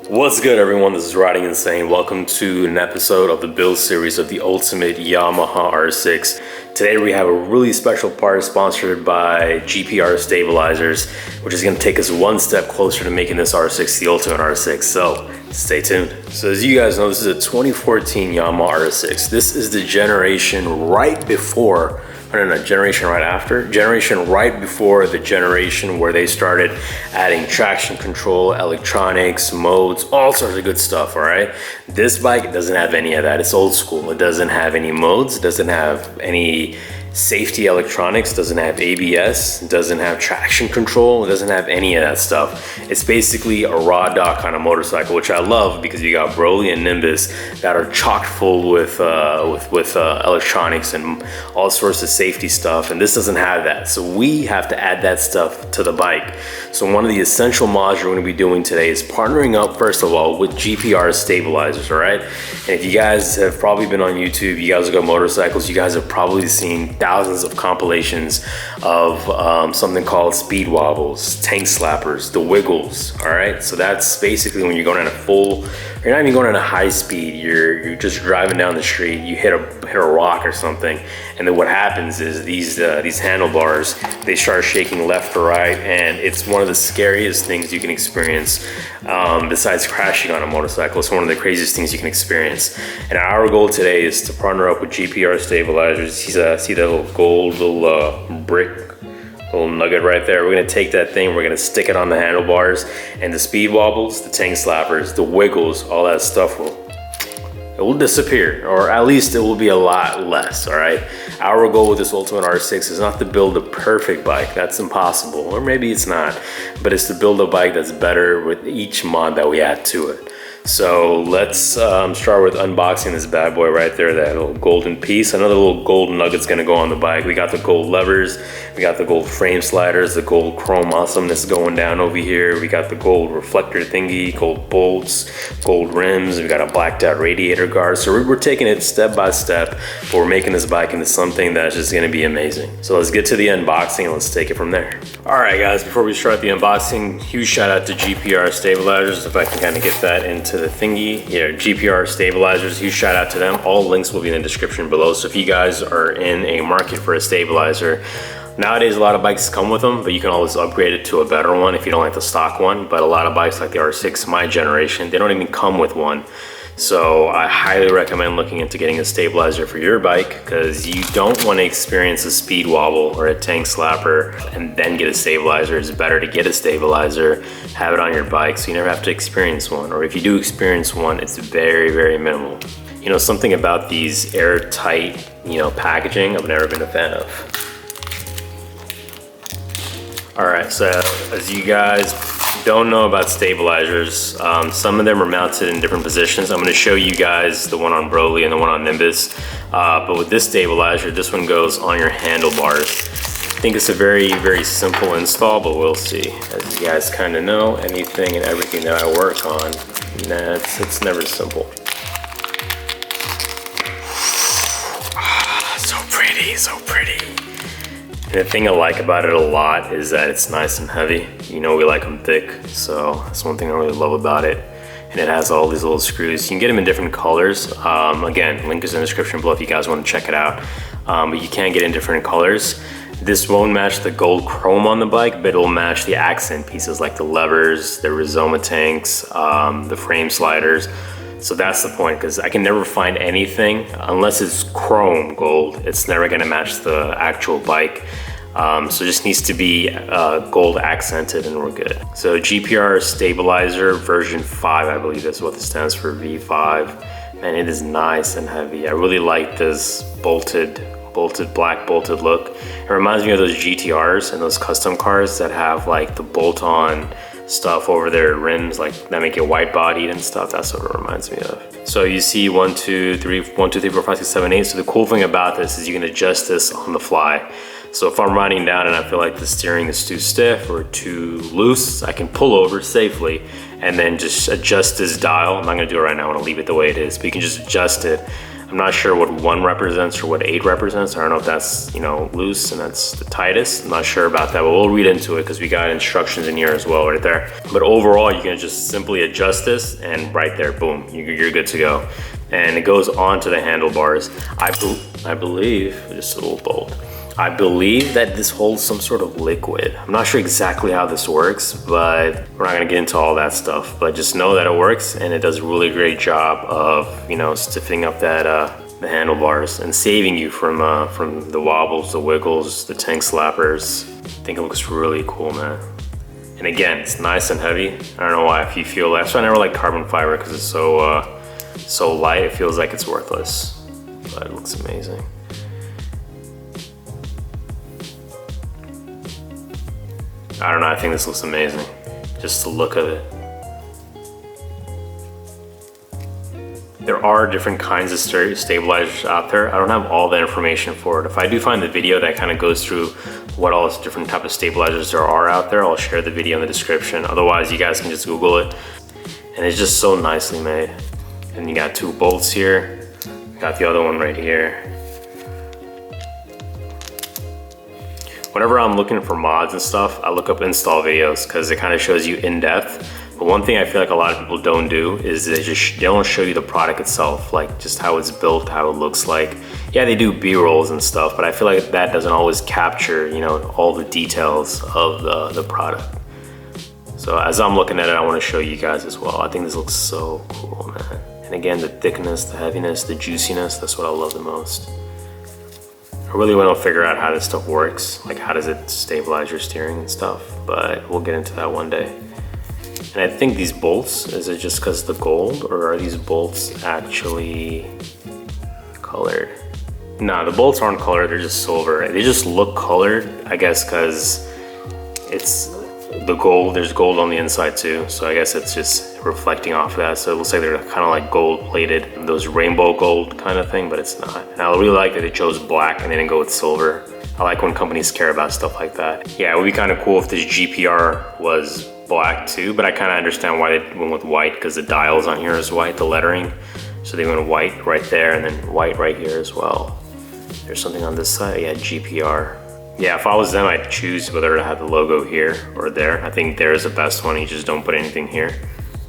What's good, everyone? This is Riding Insane. Welcome to an episode of the build series of the ultimate Yamaha R6. Today we have a really special part sponsored by GPR Stabilizers, which is going to take us one step closer to making this R6 the ultimate R6. So stay tuned. So as you guys know, this is a 2014 Yamaha R6. This is the generation right before, generation right after. Generation right before the generation where they started adding traction control, electronics, modes, all sorts of good stuff, all right? This bike doesn't have any of that. It's old school. It doesn't have any modes, doesn't have any safety electronics, doesn't have ABS, doesn't have traction control, it doesn't have any of that stuff. It's basically a raw dog kind of motorcycle, which I love because you got Broly and Nimbus that are chock full with electronics and all sorts of safety stuff, and this doesn't have that. So we have to add that stuff to the bike. So one of the essential mods we're going to be doing today is partnering up, first of all, with GPR Stabilizers, all right? And if you guys have probably been on YouTube, you guys have got motorcycles, you guys have probably seen thousands of compilations of something called speed wobbles, tank slappers, the wiggles, all right? So that's basically when you're going at a full, you're not even going at a high speed, you're just driving down the street, you hit a rock or something, and then what happens is these handlebars, they start shaking left to right, and it's one of the scariest things you can experience besides crashing on a motorcycle. It's one of the craziest things you can experience. And our goal today is to partner up with GPR Stabilizers. See the little gold brick, little nugget right there. We're gonna take that thing, we're gonna stick it on the handlebars, and the speed wobbles, the tank slappers, the wiggles, all that stuff will disappear, or at least it will be a lot less, all right? Our goal with this Ultimate R6 is not to build a perfect bike, that's impossible, or maybe it's not, but it's to build a bike that's better with each mod that we add to it. So let's start with unboxing this bad boy right there, that little golden piece. Another little gold nugget's gonna go on the bike. We got the gold levers, we got the gold frame sliders, the gold chrome awesomeness going down over here. We got the gold reflector thingy, gold bolts, gold rims. We got a blacked out radiator guard. So we're taking it step by step, but we're making this bike into something that's just gonna be amazing. So let's get to the unboxing and let's take it from there. All right, guys, before we start the unboxing, huge shout out to GPR Stabilizers. If I can kind of get that into the thingy here, GPR Stabilizers, huge shout out to them. All links will be in the description below. So if you guys are in a market for a stabilizer, nowadays a lot of bikes come with them, but you can always upgrade it to a better one if you don't like the stock one. But a lot of bikes like the R6, my generation, they don't even come with one. So I highly recommend looking into getting a stabilizer for your bike, because you don't want to experience a speed wobble or a tank slapper and then get a stabilizer. It's better to get a stabilizer, have it on your bike, so you never have to experience one. Or if you do experience one, it's very, very minimal. You know, something about these airtight, packaging, I've never been a fan of. All right, so as you guys don't know about stabilizers, some of them are mounted in different positions. I'm going to show you guys the one on Broly and the one on Nimbus, but with this stabilizer, this one goes on your handlebars. I think it's a very, very simple install, but we'll see. As you guys kind of know, anything and everything that I work on, it's never simple. So pretty, so pretty. And the thing I like about it a lot is that it's nice and heavy. You know, we like them thick, so that's one thing I really love about it. And it has all these little screws. You can get them in different colors. Again, link is in the description below if you guys want to check it out. But you can get in different colors. This won't match the gold chrome on the bike, but it'll match the accent pieces like the levers, the Rizoma tanks, the frame sliders. So that's the point, because I can never find anything, unless it's chrome gold, it's never gonna match the actual bike. So it just needs to be gold accented and we're good. So GPR Stabilizer version 5, I believe that's what it stands for, V5. Man, it is nice and heavy. I really like this black bolted look. It reminds me of those GTRs and those custom cars that have like the bolt-on stuff over their rims, like that make it white bodied and stuff. That's what it reminds me of. So you see 1, 2, 3, 4, 5, 6, 7, 8. So the cool thing about this is you can adjust this on the fly. So if I'm riding down and I feel like the steering is too stiff or too loose, I can pull over safely and then just adjust this dial. I'm not gonna do it right now, I wanna leave it the way it is, but you can just adjust it I'm not sure what 1 represents or what 8 represents. I don't know if that's, you know, loose and that's the tightest. I'm not sure about that, but we'll read into it because we got instructions in here as well right there. But overall, you can just simply adjust this and right there, boom, you're good to go. And it goes onto the handlebars. I believe, just a little bolt. I believe that this holds some sort of liquid. I'm not sure exactly how this works, but we're not gonna get into all that stuff. But just know that it works and it does a really great job of, you know, stiffening up that the handlebars and saving you from the wobbles, the wiggles, the tank slappers. I think it looks really cool, man. And again, it's nice and heavy. I don't know why. If you feel that, so I never like carbon fiber because it's so light. It feels like it's worthless, but it looks amazing. I don't know, I think this looks amazing. Just the look of it. There are different kinds of stabilizers out there. I don't have all the information for it. If I do find the video that kind of goes through what all those different type of stabilizers there are out there, I'll share the video in the description. Otherwise, you guys can just Google it. And it's just so nicely made. And you got 2 bolts here. Got the other one right here. Whenever I'm looking for mods and stuff, I look up install videos because it kind of shows you in depth. But one thing I feel like a lot of people don't do is they don't show you the product itself, like just how it's built, how it looks like. Yeah, they do B-rolls and stuff, but I feel like that doesn't always capture, you know, all the details of the product. So as I'm looking at it, I want to show you guys as well. I think this looks so cool, man. And again, the thickness, the heaviness, the juiciness, that's what I love the most. I really want to figure out how this stuff works, like how does it stabilize your steering and stuff, but we'll get into that one day. And I think these bolts, is it just because of the gold, or are these bolts actually colored? No, the bolts aren't colored, they're just silver. They just look colored, I guess because it's the gold, there's gold on the inside too, so I guess it's just reflecting off of that. So it looks like they're kind of like gold plated, those rainbow gold kind of thing, but it's not. And I really like that they chose black and they didn't go with silver. I like when companies care about stuff like that. Yeah, it would be kind of cool if this GPR was black too, but I kind of understand why they went with white because the dials on here is white, the lettering. So they went white right there and then white right here as well. There's something on this side, yeah, GPR. Yeah, if I was them, I'd choose whether to have the logo here or there. I think there is the best one. You just don't put anything here.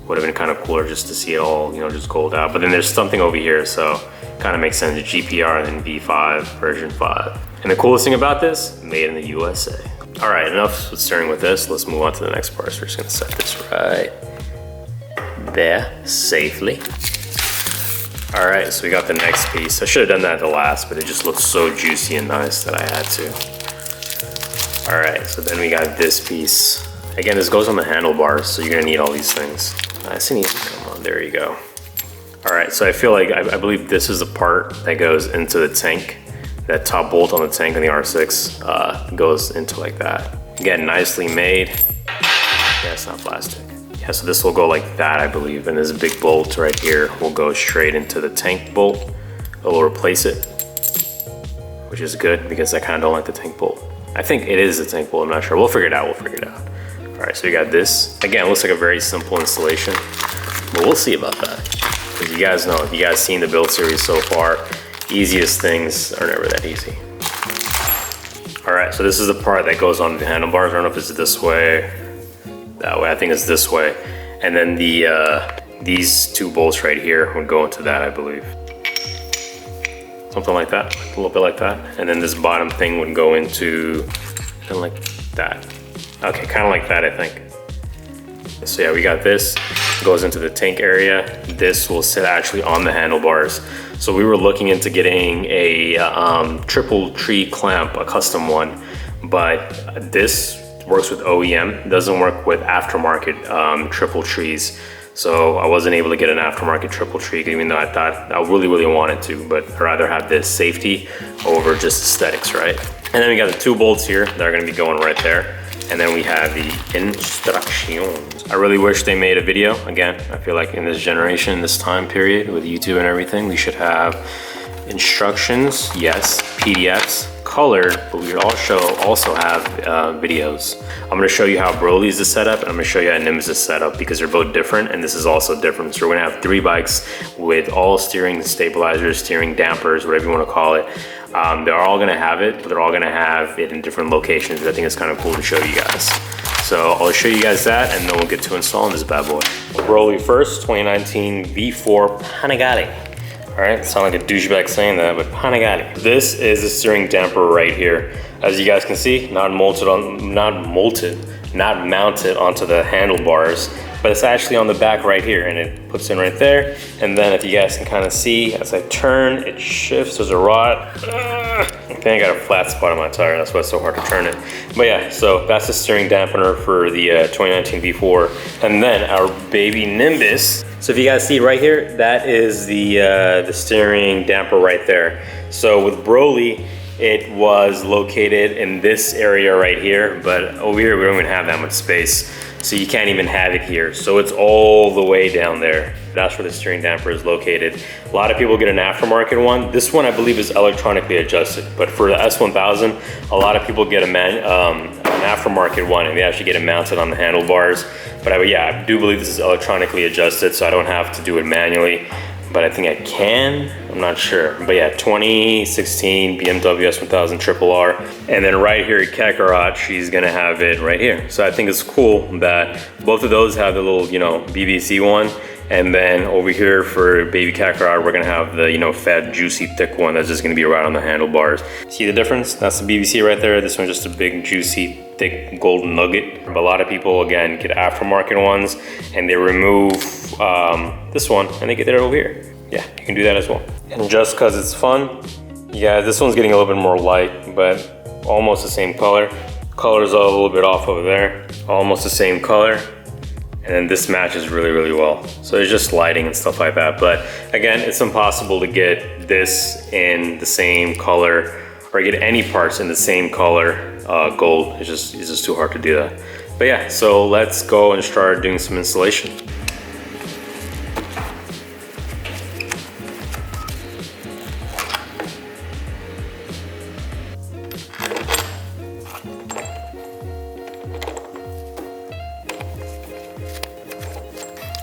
Would have been kind of cooler just to see it all, you know, just gold out. But then there's something over here, so kind of makes sense. GPR and then V5 version 5. And the coolest thing about this, made in the USA. All right, enough with steering with this. Let's move on to the next part. So we're just gonna set this right there safely. All right, so we got the next piece. I should have done that at the last, but it just looks so juicy and nice that I had to. All right, so then we got this piece. Again, this goes on the handlebars, so you're gonna need all these things. Nice and easy, come on, there you go. All right, so I feel like, I believe this is the part that goes into the tank. That top bolt on the tank on the R6 goes into like that. Again, nicely made. Yeah, it's not plastic. Yeah, so this will go like that, I believe. And this big bolt right here will go straight into the tank bolt. It will replace it, which is good because I kind of don't like the tank bolt. I think it is the tank bolt, I'm not sure. We'll figure it out, All right, so we got this. Again, it looks like a very simple installation, but we'll see about that. Because you guys know, if you guys seen the build series so far, easiest things are never that easy. All right, so this is the part that goes on the handlebars. I don't know if it's this way, that way. I think it's this way. And then these 2 bolts right here would go into that, I believe. Something like that, a little bit like that. And then this bottom thing would go into, kind of like that. Okay, kind of like that, I think. So yeah, we got this, goes into the tank area. This will sit actually on the handlebars. So we were looking into getting a triple tree clamp, a custom one, but this works with OEM, it doesn't work with aftermarket triple trees. So I wasn't able to get an aftermarket triple tree, even though I thought I really wanted to, but I'd rather have this safety over just aesthetics, right? And then we got the 2 bolts here that are gonna be going right there. And then we have the instructions. I really wish they made a video. Again, I feel like in this generation, this time period with YouTube and everything, we should have instructions, yes, PDFs, colored, but we also have videos. I'm gonna show you how Broly's is set up, and I'm gonna show you how Nimbus is set up, because they're both different, and this is also different. So we're gonna have 3 bikes with all steering stabilizers, steering dampers, whatever you wanna call it. They're all gonna have it, but they're all gonna have it in different locations. I think it's kind of cool to show you guys. So I'll show you guys that, and then we'll get to installing this bad boy. Broly first, 2019 V4 Panigale. All right, sound like a douchebag saying that, but Panigale. This is the steering damper right here. As you guys can see, not mounted onto the handlebars, but it's actually on the back right here, and it puts in right there. And then if you guys can kind of see, as I turn, it shifts. There's a rod. I think I got a flat spot on my tire. That's why it's so hard to turn it. But yeah, so that's the steering dampener for the 2019 V4. And then our baby Nimbus. So if you guys see right here, that is the steering damper right there. So with Broly, it was located in this area right here, but over here we don't even have that much space. So you can't even have it here. So it's all the way down there. That's where the steering damper is located. A lot of people get an aftermarket one. This one I believe is electronically adjusted, but for the S1000, a lot of people get an aftermarket one, and they actually get it mounted on the handlebars. But I do believe this is electronically adjusted, so I don't have to do it manually. But I think I can, I'm not sure. But yeah, 2016 BMW S1000 RRR. And then right here at Kakarot, she's gonna have it right here. So I think it's cool that both of those have the little, BBC one. And then over here for baby Kakarot, we're gonna have the, fat, juicy, thick one that's just gonna be right on the handlebars. See the difference? That's the BBC right there. This one's just a big, juicy, thick golden nugget. But a lot of people, again, get aftermarket ones, and they remove this one, and they get it over here. Yeah, you can do that as well. And just cause it's fun, yeah, this one's getting a little bit more light, but almost the same color. Color's a little bit off over there. Almost the same color. And then this matches really, really well. So it's just lighting and stuff like that. But again, it's impossible to get this in the same color or get any parts in the same color gold. It's just too hard to do that. But yeah, so let's go and start doing some installation.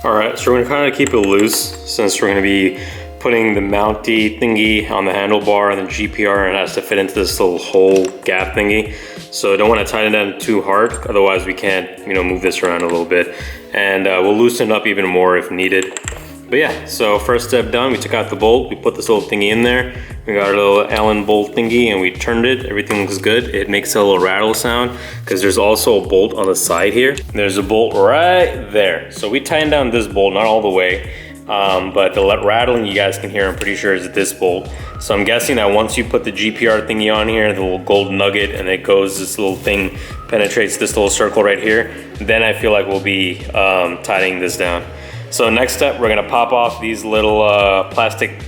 All right, so we're gonna kind of keep it loose since we're gonna be putting the mounty thingy on the handlebar and the GPR, and it has to fit into this little hole gap thingy. So I don't want to tighten it down too hard, otherwise we can't, move this around a little bit. And we'll loosen it up even more if needed. But yeah, so first step done, we took out the bolt, we put this little thingy in there. We got our little Allen bolt thingy and we turned it, everything looks good. It makes a little rattle sound because there's also a bolt on the side here. There's a bolt right there. So we tightened down this bolt, not all the way, but the rattling you guys can hear, I'm pretty sure is this bolt. So I'm guessing that once you put the GPR thingy on here, the little gold nugget, and it goes, this little thing penetrates this little circle right here, then I feel like we'll be tightening this down. So next step, we're gonna pop off these little plastic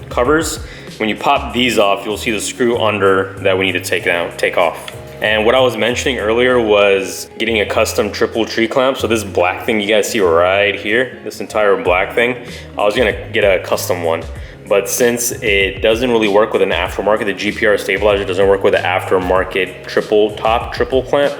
covers. When you pop these off, you'll see the screw under that we need to take off. And what I was mentioning earlier was getting a custom triple tree clamp. So this black thing you guys see right here, this entire black thing, I was gonna get a custom one. But since it doesn't really work with an aftermarket, the GPR stabilizer doesn't work with the aftermarket triple clamp,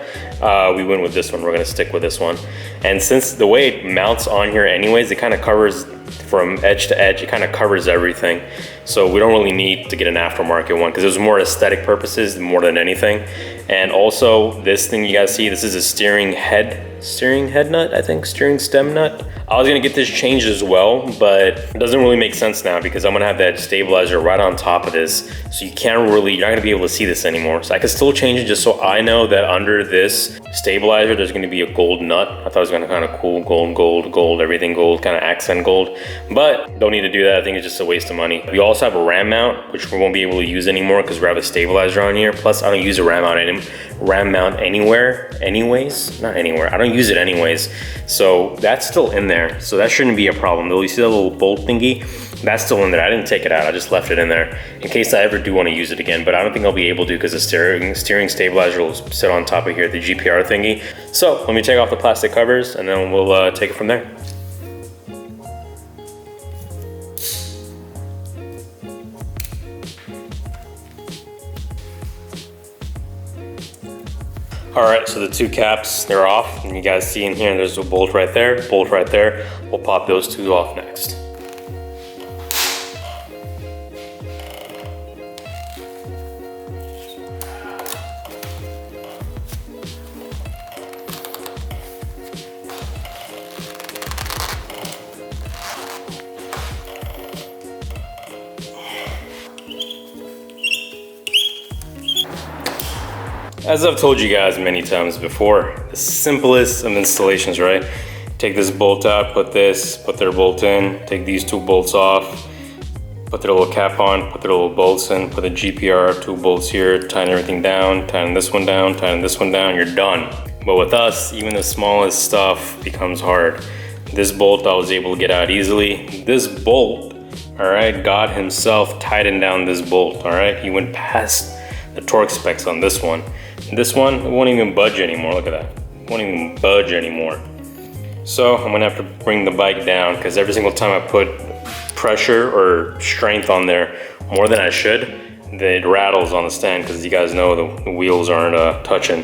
we went with this one. We're gonna stick with this one. And since the way it mounts on here anyways, it kind of covers from edge to edge, it kind of covers everything. So we don't really need to get an aftermarket one because it was more aesthetic purposes more than anything. And also this thing you guys see, this is a steering head nut, I think, steering stem nut. I was gonna get this changed as well, but it doesn't really make sense now because I'm gonna have that stabilizer right on top of this. So you're not gonna be able to see this anymore. So I could still change it just so I know that under this stabilizer, there's gonna be a gold nut. I thought it was gonna kind of cool, gold, everything gold, kind of accent gold, but don't need to do that. I think it's just a waste of money. We also have a ram mount, which we won't be able to use anymore because we have a stabilizer on here. Plus I don't use a ram mount anywhere anyways, not anywhere. I don't use it anyways. So that's still in there. So that shouldn't be a problem. Though you see that little bolt thingy, that's still in there. I didn't take it out, I just left it in there in case I ever do want to use it again, but I don't think I'll be able to because the steering stabilizer will sit on top of here, the GPR thingy. So let me take off the plastic covers and then we'll take it from there. All right, so the two caps, they're off. And you guys see in here, there's a bolt right there, bolt right there. We'll pop those two off next. As I've told you guys many times before, the simplest of installations, right? Take this bolt out, put their bolt in, take these two bolts off, put their little cap on, put their little bolts in, put the GPR, two bolts here, tighten everything down, tighten this one down, tighten this one down, you're done. But with us, even the smallest stuff becomes hard. This bolt I was able to get out easily. This bolt, all right, God himself tightened down this bolt, all right? He went past the torque specs on this one. This one, it won't even budge anymore, look at that. It won't even budge anymore. So I'm gonna have to bring the bike down because every single time I put pressure or strength on there more than I should, it rattles on the stand because you guys know the wheels aren't touching.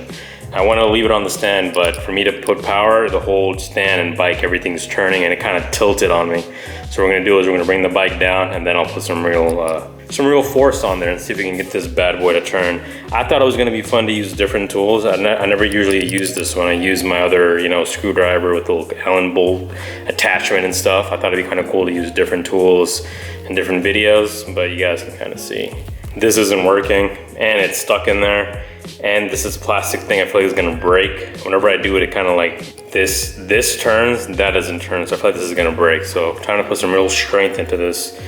I want to leave it on the stand, but for me to put power, the whole stand and bike, everything's turning and it kind of tilted on me. So what we're gonna do is we're gonna bring the bike down and then I'll put some real force on there and see if we can get this bad boy to turn. I thought it was gonna be fun to use different tools. I never usually use this one. I use my other, screwdriver with the little Allen bolt attachment and stuff. I thought it'd be kind of cool to use different tools in different videos, but you guys can kind of see. This isn't working and it's stuck in there. And this is a plastic thing I feel like it's gonna break. Whenever I do it, it kind of like this turns, that doesn't turn. So I feel like this is gonna break. So I'm trying to put some real strength into this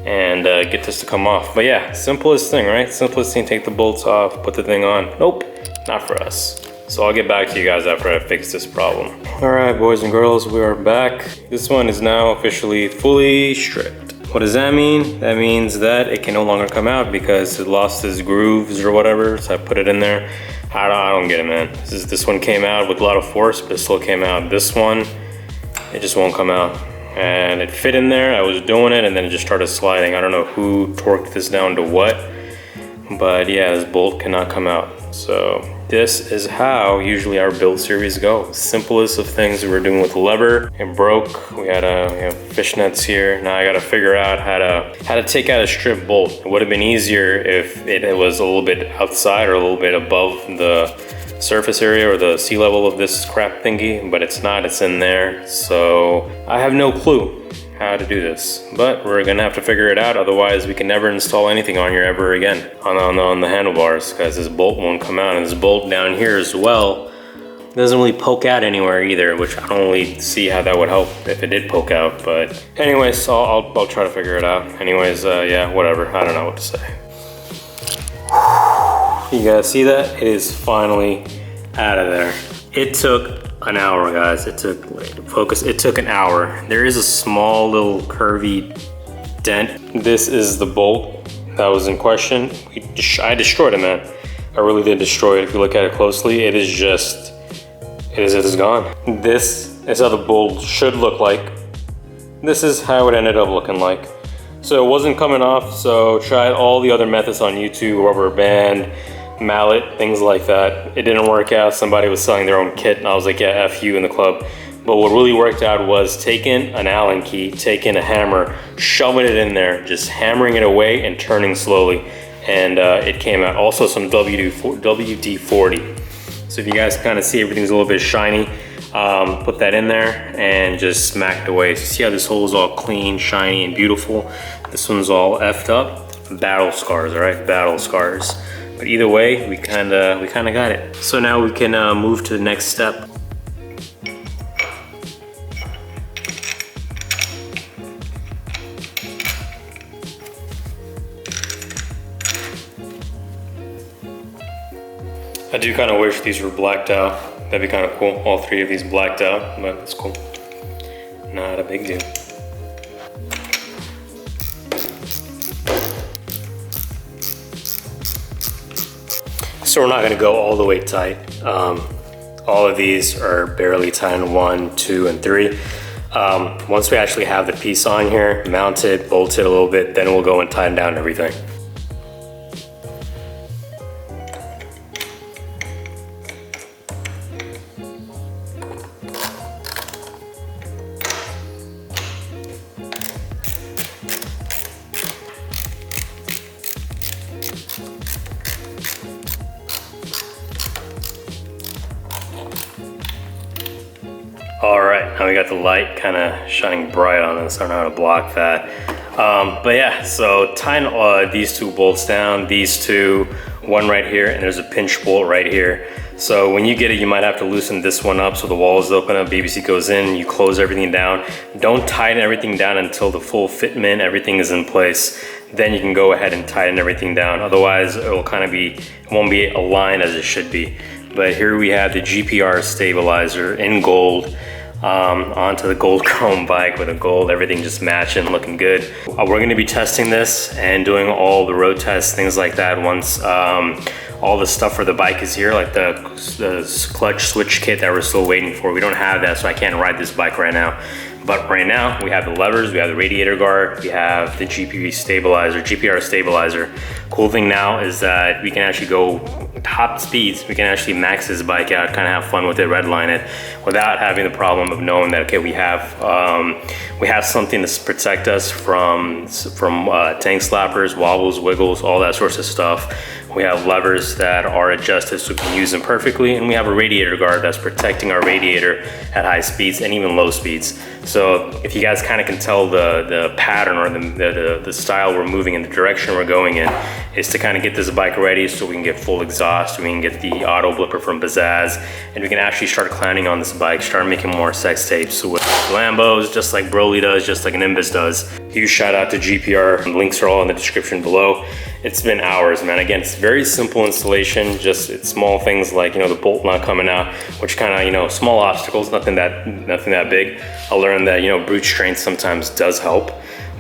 and get this to come off. But yeah, simplest thing, right? Simplest thing, take the bolts off, put the thing on. Nope, not for us. So I'll get back to you guys after I fix this problem. All right, boys and girls, we are back. This one is now officially fully stripped. What does that mean? That means that it can no longer come out because it lost its grooves or whatever. So I put it in there. I don't get it, man. This one came out with a lot of force, but it still came out. This one, it just won't come out. And it fit in there. I was doing it and then it just started sliding. I don't know who torqued this down to what, but yeah, this bolt cannot come out. So this is how usually our build series go. Simplest of things we were doing with the lever. It broke. We had fishnets here. Now I got to figure out how to take out a strip bolt. It would have been easier if it was a little bit outside or a little bit above the surface area or the sea level of this crap thingy, but it's not. It's in there. So I have no clue how to do this, but we're gonna have to figure it out. Otherwise we can never install anything on here ever again on the handlebars, because this bolt won't come out. And this bolt down here as well doesn't really poke out anywhere either, which I don't really see how that would help if it did poke out. But anyways, I'll try to figure it out. Anyways, yeah, whatever, I don't know what to say. You guys see that? It is finally out of there. It took an hour, guys. It took, focus, it took an hour. There is a small little curvy dent. This is the bolt that was in question. I destroyed it, man. I really did destroy it. If you look at it closely, it is gone. This is how the bolt should look like. This is how it ended up looking like. So it wasn't coming off, so tried all the other methods on YouTube, rubber band, mallet, things like that. It didn't work out. Somebody was selling their own kit and I was like, yeah, F you in the club. But what really worked out was taking an Allen key, taking a hammer, shoving it in there, just hammering it away and turning slowly. And it came out. Also some WD-40. So if you guys kind of see, everything's a little bit shiny. Put that in there and just smacked away. So see how this hole is all clean, shiny, and beautiful? This one's all effed up. Battle scars, all right? Battle scars. But either way, we kinda got it. So now we can move to the next step. I do kind of wish these were blacked out. That'd be kind of cool. All three of these blacked out, but it's cool. Not a big deal. So we're not gonna go all the way tight. All of these are barely tight in 1, 2, and 3. Once we actually have the piece on here, mounted, bolted a little bit, then we'll go and tighten down everything. Now we got the light kind of shining bright on us. I don't know how to block that. But yeah, so tying these two bolts down, these two, one right here, and there's a pinch bolt right here. So when you get it, you might have to loosen this one up so the walls open up, BBC goes in, you close everything down. Don't tighten everything down until the full fitment, everything is in place. Then you can go ahead and tighten everything down. Otherwise, it will kind of be, it won't be aligned as it should be. But here we have the GPR stabilizer in gold. Onto the gold chrome bike with a gold, everything just matching, looking good. We're gonna be testing this and doing all the road tests, things like that once all the stuff for the bike is here, like the clutch switch kit that we're still waiting for. We don't have that, so I can't ride this bike right now. But right now, we have the levers, we have the radiator guard, we have the GPR stabilizer. Cool thing now is that we can actually go top speeds. We can actually max this bike out, kind of have fun with it, redline it, without having the problem of knowing that, okay, we have something to protect us from tank slappers, wobbles, wiggles, all that sorts of stuff. We have levers that are adjusted so we can use them perfectly, and we have a radiator guard that's protecting our radiator at high speeds and even low speeds. So if you guys kind of can tell the pattern or the style we're moving in, the direction we're going in, is to kind of get this bike ready so we can get full exhaust, we can get the auto blipper from Bazzaz, and we can actually start clowning on this bike, start making more sex tapes with Lambos, just like Broly does, just like Nimbus does. Huge shout out to GPR. Links are all in the description below. It's been hours, man. Again, it's very simple installation, just it's small things like, the bolt not coming out, which kind of, small obstacles, nothing that big. I learned that, brute strength sometimes does help.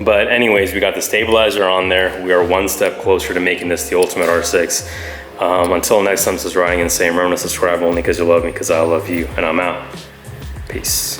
But anyways, we got the stabilizer on there. We are one step closer to making this the ultimate R6. Until next time, this is Riding Insane. Remember to subscribe only because you love me, because I love you, and I'm out. Peace.